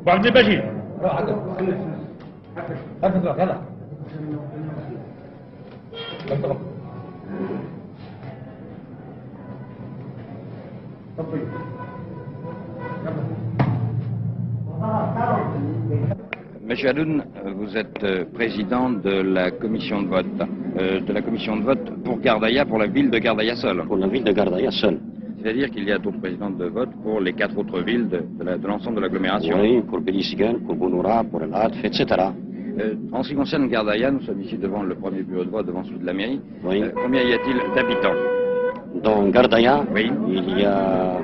بعد باجي Monsieur Hadoun, vous êtes président de la commission de vote, pour Gardaïa, pour la ville de Gardaïa seule. Pour la ville de Gardaïa seule. C'est-à-dire qu'il y a d'autres présidents de vote pour les 4 autres villes de l'ensemble de l'agglomération. Oui, pour Bélisiguen, pour Bounoura, pour El Hadf, etc. En ce qui concerne Gardaïa, nous sommes ici devant le premier bureau de vote, devant celui de la mairie. Oui. Combien y a-t-il d'habitants? Dans Gardaïa, oui. Il y a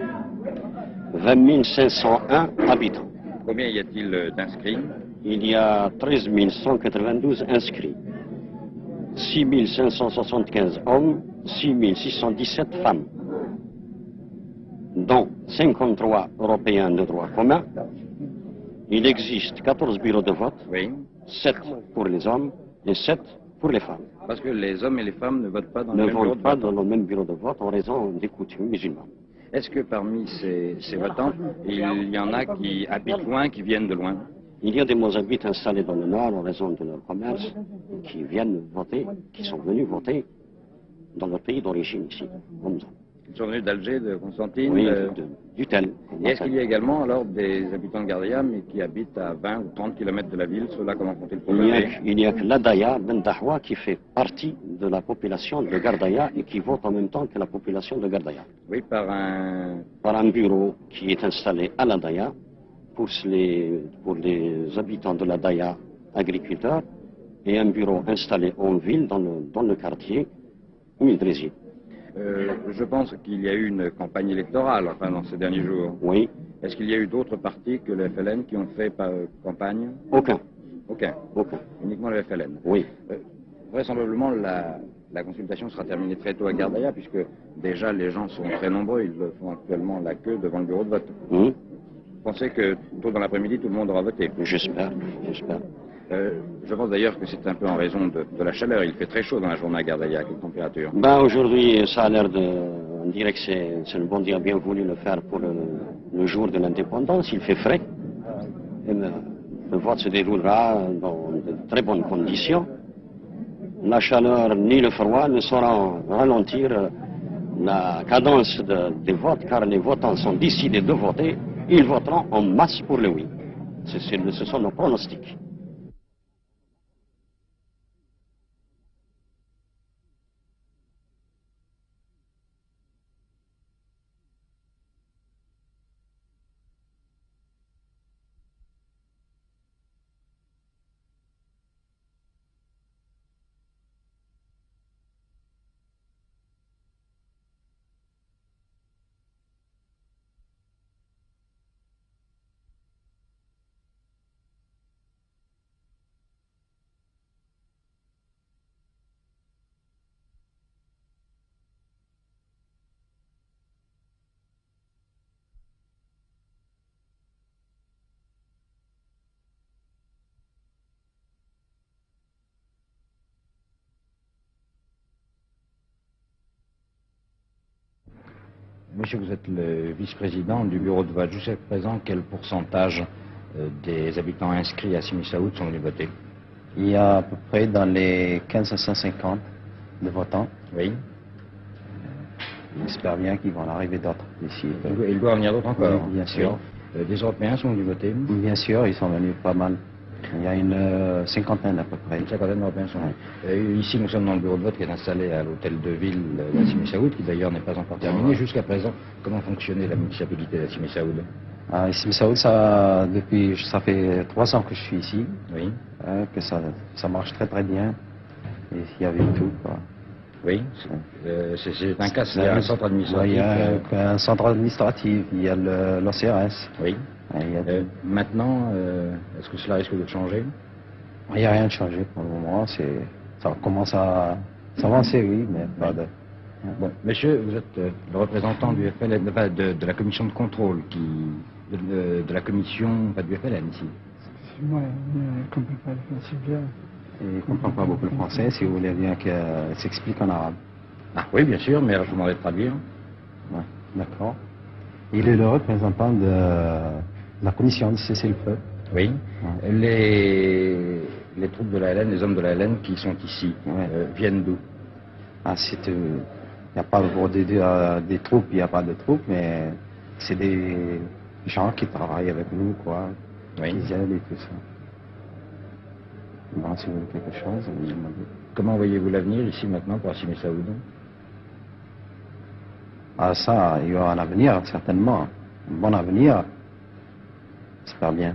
20 501 habitants. Combien y a-t-il d'inscrits? Il y a 13 192 inscrits. 6 575 hommes, 6 617 femmes, dont 53 Européens de droit commun. Il existe 14 bureaux de vote, oui. 7 pour les hommes et 7 pour les femmes. Parce que les hommes et les femmes ne votent pas dans le même bureau de vote. Ne votent pas dans le même bureau de vote en raison des coutumes musulmanes. Est-ce que parmi ces votants, il y en a qui habitent loin, qui viennent de loin? Il y a des Mozabites installés dans le nord en raison de leur commerce, qui viennent voter, qui sont venus voter dans leur pays d'origine ici, Ils sont venus d'Alger, de Constantine, oui, d'Utel. Et est-ce qu'il y a également alors des habitants de Gardaïa, mais qui habitent à 20 ou 30 km de la ville? Ceux-là, comment font-ils pour Il n'y a que l'Adaya Ben Dahwa qui fait partie de la population de Gardaïa et qui vote en même temps que la population de Gardaïa. Oui, par un bureau qui est installé à l'Adaya pour les habitants de l'Adaya agriculteurs et un bureau installé en ville dans le quartier où ils résident. Je pense qu'il y a eu une campagne électorale dans ces derniers jours. Oui. Est-ce qu'il y a eu d'autres partis que le FLN qui ont fait campagne? Aucun. Aucun. Uniquement le FLN. Oui. Vraisemblablement, la consultation sera terminée très tôt à Gardaïa, puisque déjà les gens sont très nombreux. Ils font actuellement la queue devant le bureau de vote. Vous pensez que tôt dans l'après-midi, tout le monde aura voté? J'espère. Je pense d'ailleurs que c'est un peu en raison de la chaleur. Il fait très chaud dans la journée à Gardaïa. Quelle température? Aujourd'hui, ça a l'air on dirait que c'est le bon Dieu a bien voulu le faire pour le jour de l'indépendance. Il fait frais. Et le vote se déroulera dans de très bonnes conditions. La chaleur ni le froid ne sauront ralentir la cadence des votes, car les votants sont décidés de voter. Ils voteront en masse pour le oui. Ce sont nos pronostics. Monsieur, vous êtes le vice-président du bureau de vote. Jusqu'à présent, quel pourcentage des habitants inscrits à Simi Saoud sont venus voter? Il y a à peu près dans les 1550 de votants. Oui. J'espère bien qu'ils vont en arriver d'autres d'ici. Il doit en venir d'autres encore? Oui, bien sûr. Des Européens sont venus voter? Bien sûr, ils sont venus pas mal. Il y a une cinquantaine à peu près. Une cinquantaine d'Européens sont venus. Ici, nous sommes dans le bureau de vote qui est installé à l'hôtel de ville de Simi Saoud, qui d'ailleurs n'est pas encore terminé. Jusqu'à présent, comment fonctionnait la municipalité de Simi Saoud? Simi Saoud, ça fait 3 ans que je suis ici. Oui. Que ça marche très très bien. Et il y avait tout, quoi. Oui, c'est un cas, il y a un centre administratif. Il y a un centre administratif, il y a l'OCRS. Oui. Maintenant, est-ce que cela risque de changer? Il n'y a rien de changé pour le moment. Ça commence à s'avancer, oui, mais pas de... Bon, monsieur, vous êtes le représentant du FLN, de la commission de contrôle, de la commission, pas du FLN ici. Moi, je ne comprends pas le français bien. Il ne comprend pas beaucoup le français, si vous voulez bien qu'il s'explique en arabe. Ah oui, bien sûr, mais je vous demanderai de traduire. Ouais, d'accord. Il est le représentant La commission de cessez-le-feu. Oui. Ouais. Les troupes de la LN, les hommes de la LN qui sont ici, viennent d'où? Ah, il n'y a pas des troupes, il n'y a pas de troupes, mais c'est des gens qui travaillent avec nous, quoi, Oui. qui aident et tout ça. Bon, si vous voulez quelque chose, vous me demandez. Comment voyez-vous l'avenir ici maintenant pour Assimi Saoudou? Ah, ça, il y aura un avenir, certainement. Un bon avenir. J'espère bien.